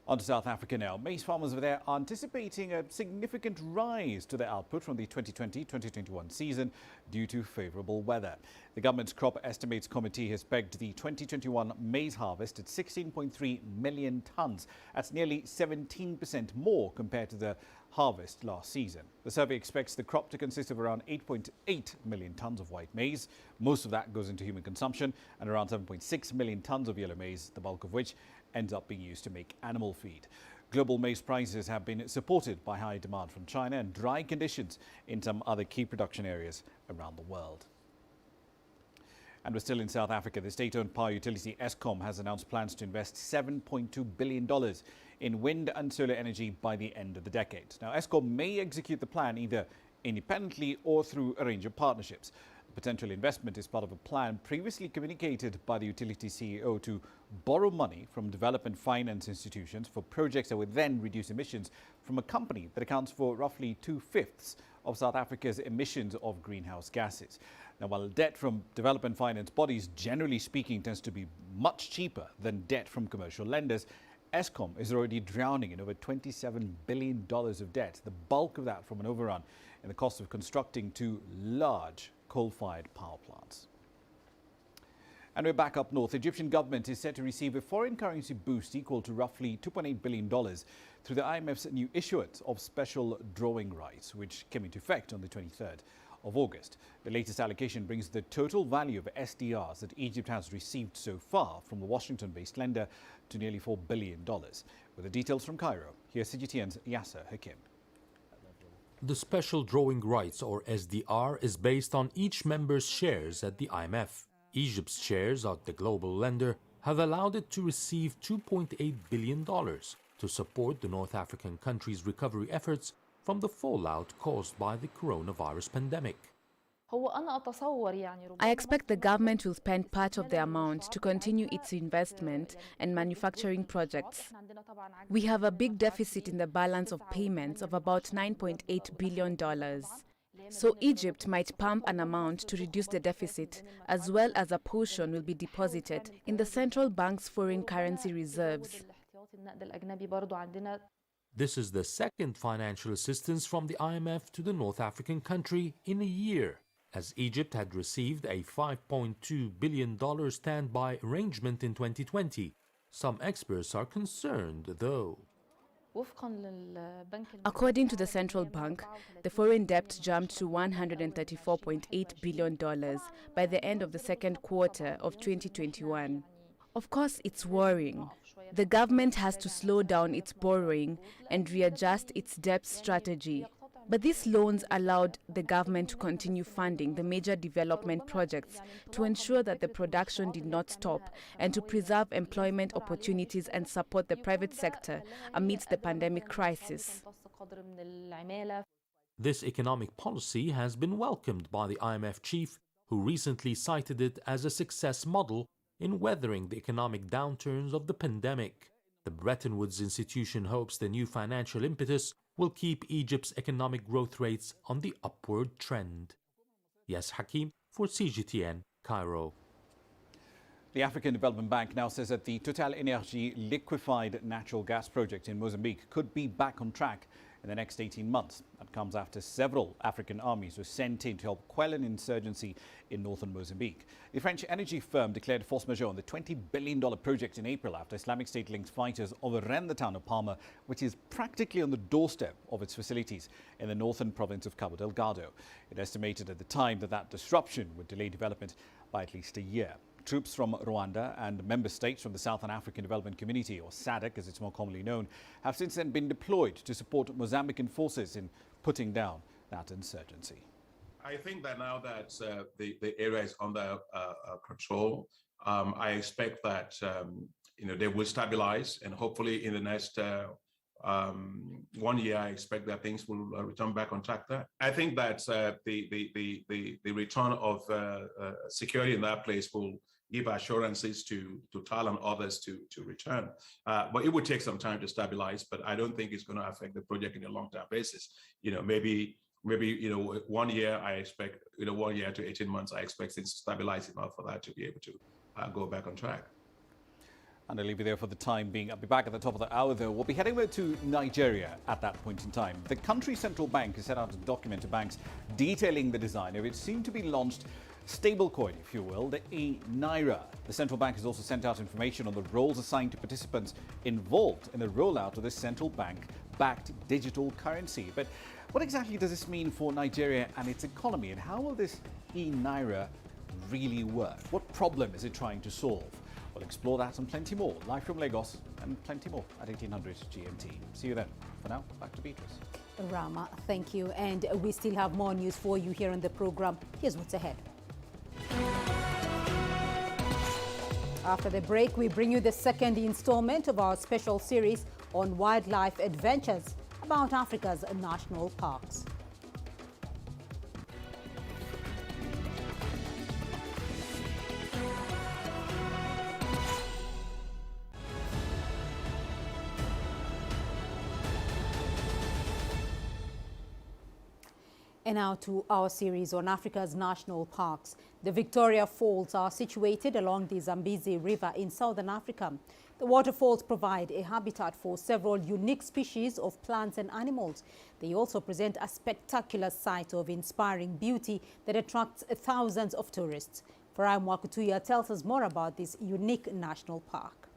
Speaker 3: On to South Africa now. Maize farmers over there are anticipating a significant rise to their output from the 2020-2021 season due to favourable weather. The government's crop estimates committee has pegged the 2021 maize harvest at 16.3 million tonnes. That's nearly 17% more compared to the harvest last season. The survey expects the crop to consist of around 8.8 million tonnes of white maize. Most of that goes into human consumption, and around 7.6 million tonnes of yellow maize, the bulk of which ends up being used to make animal feed. Global maize prices have been supported by high demand from China and dry conditions in some other key production areas around the world. And we're still in South Africa. The state-owned power utility Eskom has announced plans to invest $7.2 billion in wind and solar energy by the end of the decade. Now, Eskom may execute the plan either independently or through a range of partnerships. The potential investment is part of a plan previously communicated by the utility CEO to borrow money from development finance institutions for projects that would then reduce emissions from a company that accounts for roughly 2/5 of South Africa's emissions of greenhouse gases. Now, while debt from development finance bodies, generally speaking, tends to be much cheaper than debt from commercial lenders, Eskom is already drowning in over $27 billion of debt, the bulk of that from an overrun in the cost of constructing 2 large coal-fired power plants. And we're back up north. The Egyptian government is set to receive a foreign currency boost equal to roughly $2.8 billion through the IMF's new issuance of special drawing rights, which came into effect on the 23rd of August. The latest allocation brings the total value of SDRs that Egypt has received so far from the Washington-based lender to nearly $4 billion. With the details from Cairo, here's CGTN's Yasser Hakim.
Speaker 24: The special drawing rights, or SDR, is based on each member's shares at the IMF. Egypt's shares at the global lender have allowed it to receive $2.8 billion to support the North African country's recovery efforts from the fallout caused by the coronavirus pandemic.
Speaker 6: I expect the government will spend part of the amount to continue its investment and manufacturing projects. We have a big deficit in the balance of payments of about $9.8 billion. So Egypt might pump an amount to reduce the deficit, as well as a portion will be deposited in the central bank's foreign currency reserves.
Speaker 24: This is the second financial assistance from the IMF to the North African country in a year, as Egypt had received a $5.2 billion standby arrangement in 2020. Some experts are concerned, though.
Speaker 6: According to the central bank, the foreign debt jumped to $134.8 billion by the end of the second quarter of 2021. Of course, it's worrying. The government has to slow down its borrowing and readjust its debt strategy. But these loans allowed the government to continue funding the major development projects to ensure that the production did not stop and to preserve employment opportunities and support the private sector amidst the pandemic crisis.
Speaker 24: This economic policy has been welcomed by the IMF chief, who recently cited it as a success model in weathering the economic downturns of the pandemic. The Bretton Woods institution hopes the new financial impetus will keep Egypt's economic growth rates on the upward trend. Yes, Hakim for CGTN, Cairo.
Speaker 3: The African Development Bank now says that the Total Energy liquefied natural gas project in Mozambique could be back on track in the next 18 months. That comes after several African armies were sent in to help quell an insurgency in northern Mozambique. The French energy firm declared force majeure on the $20 billion project in April after Islamic State-linked fighters overran the town of Palma, which is practically on the doorstep of its facilities in the northern province of Cabo Delgado. It estimated at the time that disruption would delay development by at least a year. Troops from Rwanda and member states from the Southern African Development Community, or SADC as it's more commonly known, have since then been deployed to support Mozambican forces in putting down that insurgency.
Speaker 7: I think that now that the area is under control, I expect that they will stabilize, and hopefully in the next 1 year, I expect that things will return back on track there. I think that the return of security in that place will give assurances to Total and others to return. But it would take some time to stabilize, but I don't think it's going to affect the project in a long-term basis. Maybe 1 year, I expect, 1 year to 18 months, I expect things to stabilize enough for that to be able to go back on track.
Speaker 3: And I'll leave you there for the time being. I'll be back at the top of the hour, though. We'll be heading over to Nigeria at that point in time. The country's central bank has set out a document to banks detailing the design of it soon to be launched stablecoin, if you will, the Naira. The central bank has also sent out information on the roles assigned to participants involved in the rollout of this central bank-backed digital currency. But what exactly does this mean for Nigeria and its economy, and how will this Naira really work? What problem is it trying to solve? We'll explore that and plenty more, live from Lagos, and plenty more at 1800 GMT. See you then. For now, back to Beatrice.
Speaker 2: Rama, thank you. And we still have more news for you here on the program. Here's what's ahead. After the break, we bring you the second installment of our special series on wildlife adventures about Africa's national parks. And now to our series on Africa's national parks. The Victoria Falls are situated along the Zambezi River in southern Africa. The waterfalls provide a habitat for several unique species of plants and animals. They also present a spectacular sight of inspiring beauty that attracts thousands of tourists. Farai Mwakutuya tells us more about this unique national park.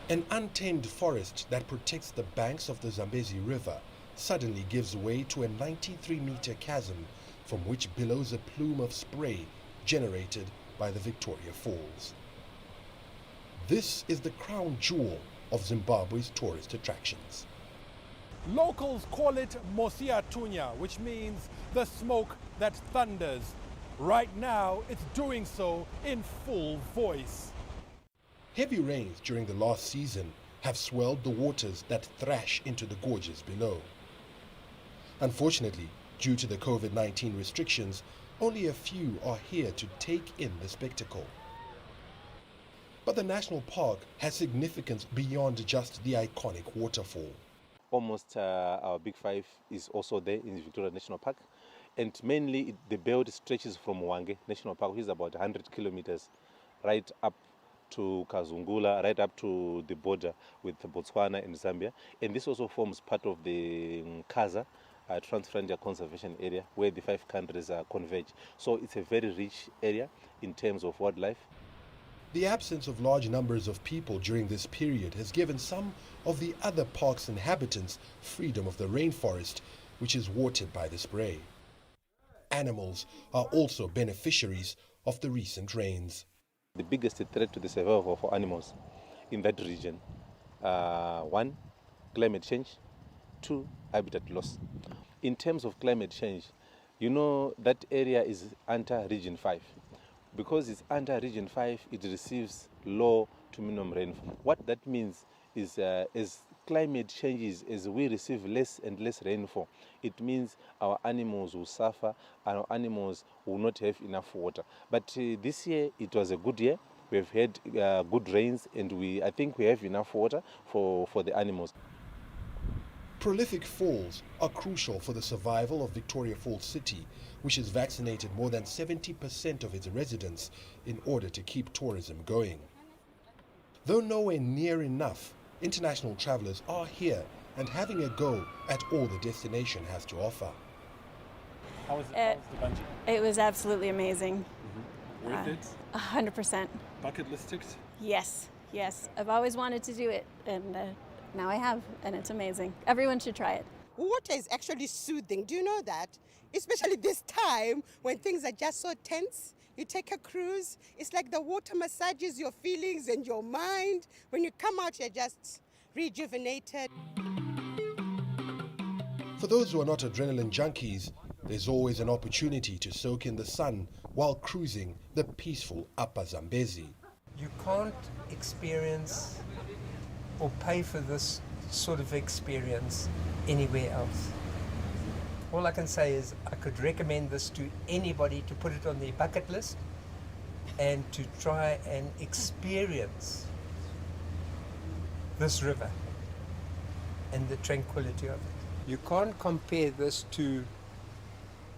Speaker 8: An untamed forest that protects the banks of the Zambezi River suddenly gives way to a 93-meter chasm from which billows a plume of spray generated by the Victoria Falls. This is the crown jewel of Zimbabwe's tourist attractions.
Speaker 9: Locals call it Mosia Tunya, which means the smoke that thunders. Right now, it's doing so in full voice.
Speaker 8: Heavy rains during the last season have swelled the waters that thrash into the gorges below. Unfortunately, Due to the COVID-19 restrictions, only a few are here to take in the spectacle. But the national park has significance beyond just the iconic waterfall.
Speaker 10: Almost our Big Five is also there in Victoria National Park. And mainly the belt stretches from Hwange National Park, which is about 100 kilometers, right up to Kazungula, right up to the border with Botswana and Zambia. And this also forms part of the Kaza Trans-Frontier Conservation Area, where the 5 countries converge. So it's a very rich area in terms of wildlife.
Speaker 8: The absence of large numbers of people during this period has given some of the other park's inhabitants freedom of the rainforest, which is watered by the spray. Animals are also beneficiaries of the recent rains.
Speaker 10: The biggest threat to the survival for animals in that region, 1, climate change, 2, habitat loss. In terms of climate change, you know that area is under Region 5. Because it's under Region 5, it receives low to minimum rainfall. What that means is as climate changes, as we receive less and less rainfall, it means our animals will suffer and our animals will not have enough water. But this year, it was a good year. We've had good rains, and I think we have enough water for the animals.
Speaker 8: Prolific falls are crucial for the survival of Victoria Falls City, which has vaccinated more than 70% of its residents in order to keep tourism going. Though nowhere near enough, international travelers are here and having a go at all the destination has to offer.
Speaker 11: How was the bungee?
Speaker 13: It was absolutely amazing.
Speaker 11: Worth it?
Speaker 13: 100%.
Speaker 11: Bucket list ticked?
Speaker 13: Yes, yes. I've always wanted to do it, and now I have, and it's amazing. Everyone should try it.
Speaker 14: Water is actually soothing. Do you know that? Especially this time when things are just so tense. You take a cruise, it's like the water massages your feelings and your mind. When you come out, you're just rejuvenated.
Speaker 8: For those who are not adrenaline junkies, there's always an opportunity to soak in the sun while cruising the peaceful Upper Zambezi.
Speaker 25: You can't experience or pay for this sort of experience anywhere else. All I can say is I could recommend this to anybody to put it on their bucket list and to try and experience this river and the tranquility of it. You can't compare this to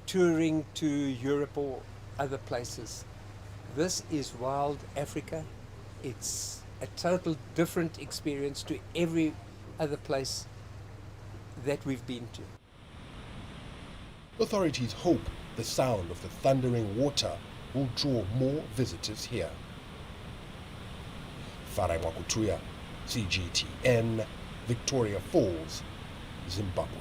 Speaker 25: touring to Europe or other places. This is wild Africa. It's a total different experience to every other place that we've been to.
Speaker 8: Authorities hope the sound of the thundering water will draw more visitors here. Farai Mwakutuya, CGTN, Victoria Falls, Zimbabwe.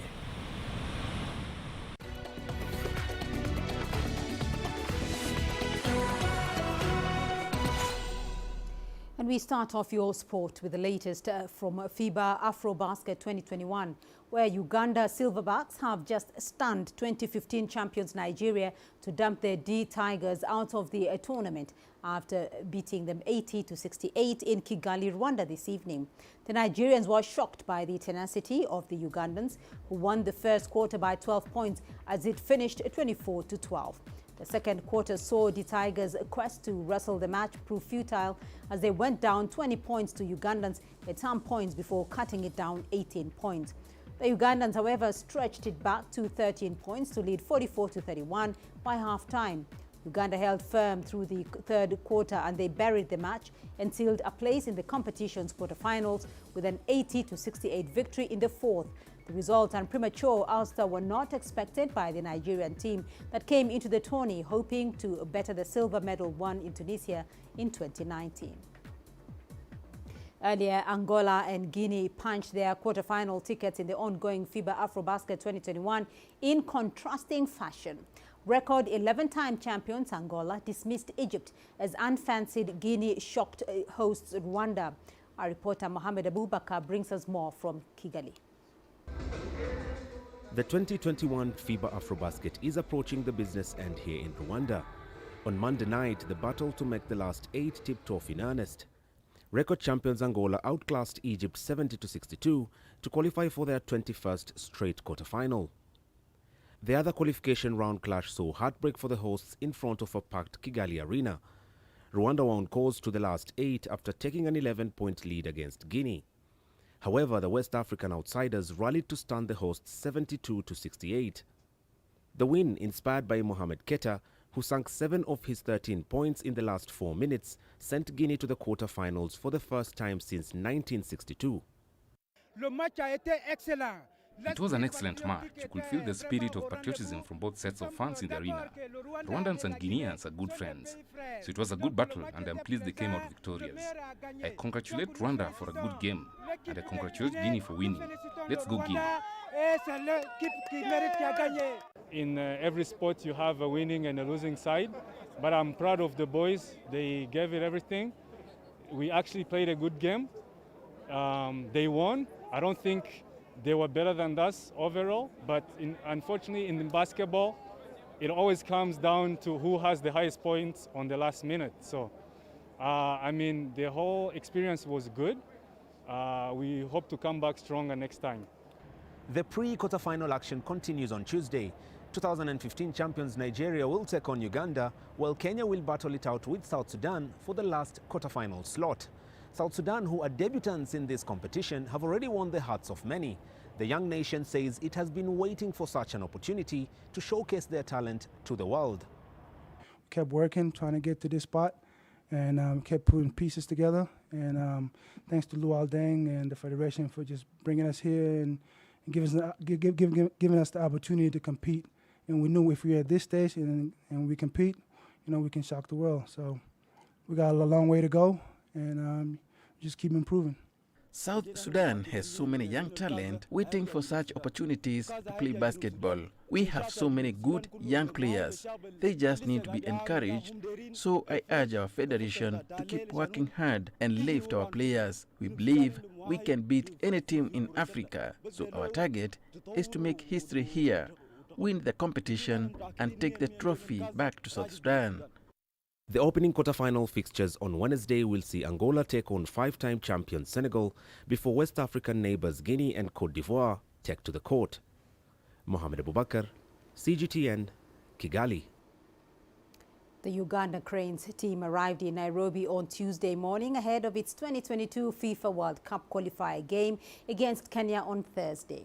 Speaker 2: And we start off your sport with the latest from FIBA AfroBasket 2021, where Uganda Silverbacks have just stunned 2015 champions Nigeria to dump their D Tigers out of the tournament after beating them 80-68 in Kigali, Rwanda this evening. The Nigerians were shocked by the tenacity of the Ugandans, who won the first quarter by 12 points as it finished 24-12. The second quarter saw the Tigers' quest to wrestle the match prove futile as they went down 20 points to Ugandans at some points before cutting it down 18 points. The Ugandans, however, stretched it back to 13 points to lead 44-31 by half-time. Uganda held firm through the third quarter and they buried the match and sealed a place in the competition's quarterfinals with an 80-68 victory in the fourth. The result and premature ouster were not expected by the Nigerian team that came into the tourney hoping to better the silver medal won in Tunisia in 2019. Earlier, Angola and Guinea punched their quarterfinal tickets in the ongoing FIBA AfroBasket 2021 in contrasting fashion. Record 11-time champions Angola dismissed Egypt as unfancied Guinea shocked hosts Rwanda. Our reporter Mohamed Abubakar brings us more from Kigali.
Speaker 26: The 2021 FIBA AfroBasket is approaching the business end here in Rwanda. On Monday night, the battle to make the last 8 tipped off in earnest. Record champions Angola outclassed Egypt 70-62 to qualify for their 21st straight quarterfinal. The other qualification round clash saw heartbreak for the hosts in front of a packed Kigali arena. Rwanda won course to the last 8 after taking an 11-point lead against Guinea. However, the West African outsiders rallied to stun the hosts 72-68. The win, inspired by Mohamed Keita, who sank 7 of his 13 points in the last 4 minutes, sent Guinea to the quarter-finals for the first time since 1962.
Speaker 12: It was an excellent match. You could feel the spirit of patriotism from both sets of fans in the arena. Rwandans and Guineans are good friends. So it was a good battle, and I'm pleased they came out victorious. I congratulate Rwanda for a good game, and I congratulate Guinea for winning. Let's go Guinea.
Speaker 11: In every sport you have a winning and a losing side, but I'm proud of the boys. They gave it everything. We actually played a good game. They won. I don't think they were better than us overall, but unfortunately in basketball, it always comes down to who has the highest points on the last minute. So, I mean, the whole experience was good. We hope to come back stronger next time.
Speaker 26: The pre-quarterfinal action continues on Tuesday. 2015 champions Nigeria will take on Uganda, while Kenya will battle it out with South Sudan for the last quarterfinal slot. South Sudan, who are debutants in this competition, have already won the hearts of many. The young nation says it has been waiting for such an opportunity to showcase their talent to the world.
Speaker 15: Kept working, trying to get to this spot, and kept putting pieces together. And thanks to Luol Deng and the Federation for just bringing us here and giving us the opportunity to compete. And we knew if we were at this stage and we compete, you know, we can shock the world. So we got a long way to go, and just keep improving.
Speaker 16: South Sudan has so many young talent waiting for such opportunities to play basketball. We have so many good young players. They just need to be encouraged. So I urge our federation to keep working hard and lift our players. We believe we can beat any team in Africa. So our target is to make history here, win the competition, and take the trophy back to South Sudan.
Speaker 26: The opening quarterfinal fixtures on Wednesday will see Angola take on 5-time champion Senegal before West African neighbors Guinea and Cote d'Ivoire take to the court. Mohamed Abubakar, CGTN, Kigali.
Speaker 2: The Uganda Cranes team arrived in Nairobi on Tuesday morning ahead of its 2022 FIFA World Cup qualifier game against Kenya on Thursday.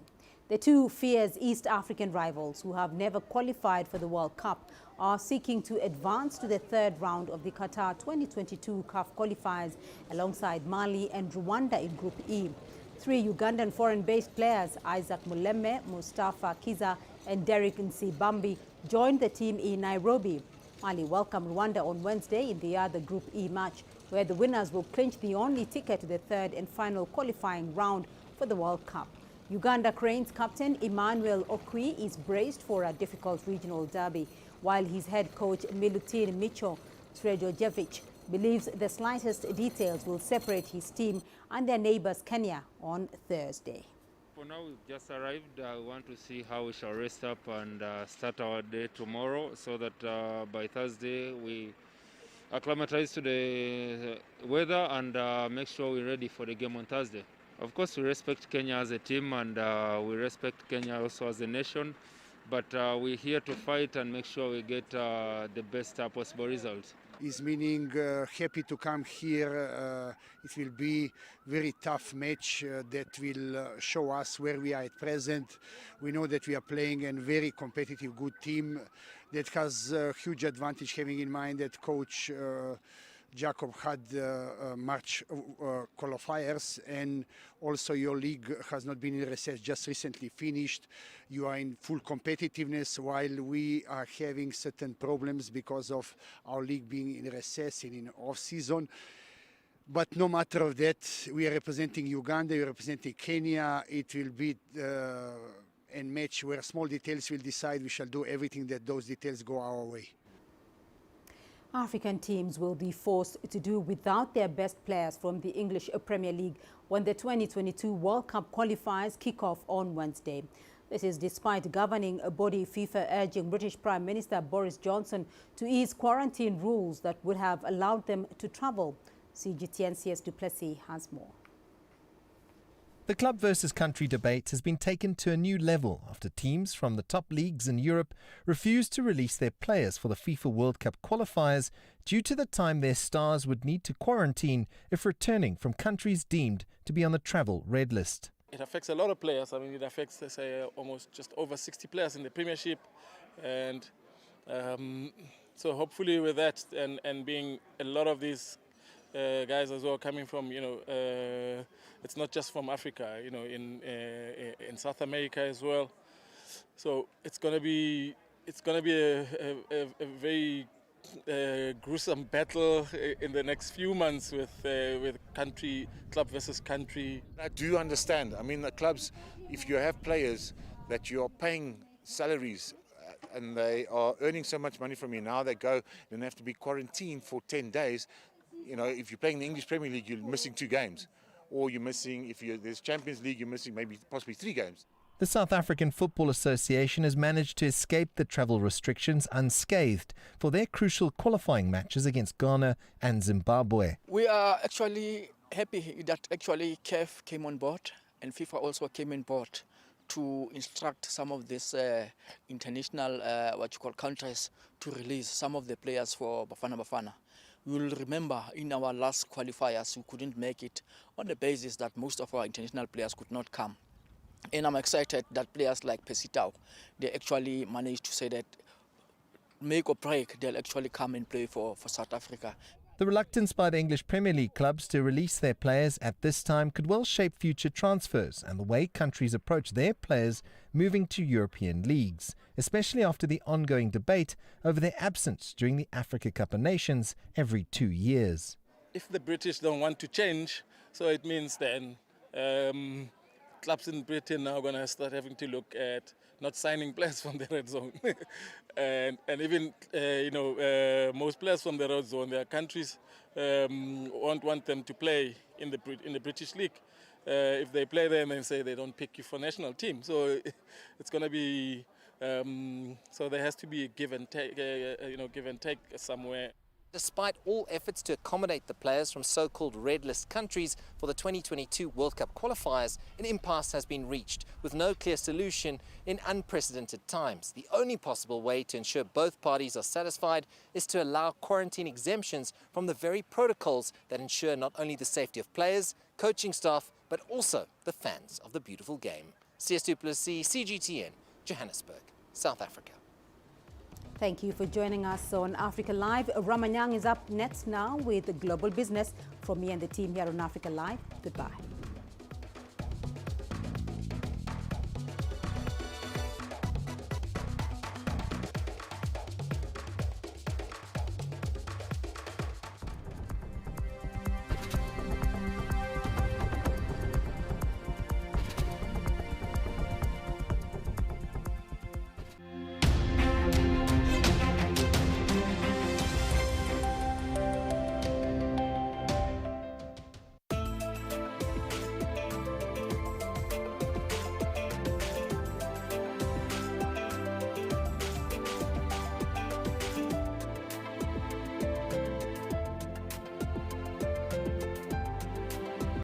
Speaker 2: The two fierce East African rivals, who have never qualified for the World Cup, are seeking to advance to the third round of the Qatar 2022 CAF qualifiers alongside Mali and Rwanda in Group E. 3 Ugandan foreign-based players, Isaac Muleme, Mustafa Kiza and Derek Nsibambi, joined the team in Nairobi. Mali welcomed Rwanda on Wednesday in the other Group E match, where the winners will clinch the only ticket to the third and final qualifying round for the World Cup. Uganda Cranes captain Emmanuel Okwi is braced for a difficult regional derby, while his head coach Milutin Micho Sredojevic believes the slightest details will separate his team and their neighbors Kenya on Thursday.
Speaker 18: For now, we've just arrived. We want to see how we shall rest up and start our day tomorrow, so that by Thursday we acclimatize to the weather and make sure we're ready for the game on Thursday. Of course, we respect Kenya as a team, and we respect Kenya also as a nation, but we're here to fight and make sure we get the best possible result.
Speaker 20: Is meaning happy to come here. It will be very tough match that will show us where we are at present. We know that we are playing a very competitive, good team that has a huge advantage, having in mind that coach Jacob had March qualifiers, and also your league has not been in recess, just recently finished. You are in full competitiveness, while we are having certain problems because of our league being in recess and in off-season. But no matter of that, we are representing Uganda, we are representing Kenya. It will be a match where small details will decide. We shall do everything that those details go our way.
Speaker 2: African teams will be forced to do without their best players from the English Premier League when the 2022 World Cup qualifiers kick off on Wednesday. This is despite governing body FIFA urging British Prime Minister Boris Johnson to ease quarantine rules that would have allowed them to travel. CGTN CS Duplessis has more.
Speaker 1: The club versus country debate has been taken to a new level after teams from the top leagues in Europe refused to release their players for the FIFA World Cup qualifiers due to the time their stars would need to quarantine if returning from countries deemed to be on the travel red list.
Speaker 17: It affects a lot of players. I mean, it affects, let's say, almost just over 60 players in the Premiership. And so hopefully with that and being a lot of these guys as well coming from, it's not just from Africa, in South America as well. So it's gonna be a very gruesome battle in the next few months with club versus country.
Speaker 19: I do understand. I mean, the clubs, if you have players that you are paying salaries and they are earning so much money from you, now they go and have to be quarantined for 10 days. If you're playing the English Premier League, you're missing 2 games. Or you're missing, there's Champions League, you're missing maybe possibly 3 games.
Speaker 1: The South African Football Association has managed to escape the travel restrictions unscathed for their crucial qualifying matches against Ghana and Zimbabwe.
Speaker 21: We are actually happy that actually CAF came on board and FIFA also came on board to instruct some of these international countries to release some of the players for Bafana Bafana. You will remember in our last qualifiers we couldn't make it on the basis that most of our international players could not come. And I'm excited that players like Pesitao, they actually managed to say that make or break, they'll actually come and play for South Africa.
Speaker 1: The reluctance by the English Premier League clubs to release their players at this time could well shape future transfers and the way countries approach their players moving to European leagues, especially after the ongoing debate over their absence during the Africa Cup of Nations every 2 years.
Speaker 17: If the British don't want to change, so it means then clubs in Britain are going to start having to look at not signing players from the red zone. and even, most players from the red zone, their countries won't want them to play in the British League. If they play there and then say they don't pick you for national team. So it's going to be, so there has to be a give and take somewhere.
Speaker 22: Despite all efforts to accommodate the players from so-called red list countries for the 2022 World Cup qualifiers, an impasse has been reached with no clear solution in unprecedented times. The only possible way to ensure both parties are satisfied is to allow quarantine exemptions from the very protocols that ensure not only the safety of players, coaching staff, but also the fans of the beautiful game. CS2+C, CGTN, Johannesburg, South Africa.
Speaker 2: Thank you for joining us on Africa Live. Ramanyang is up next now with Global Business. From me and the team here on Africa Live, goodbye.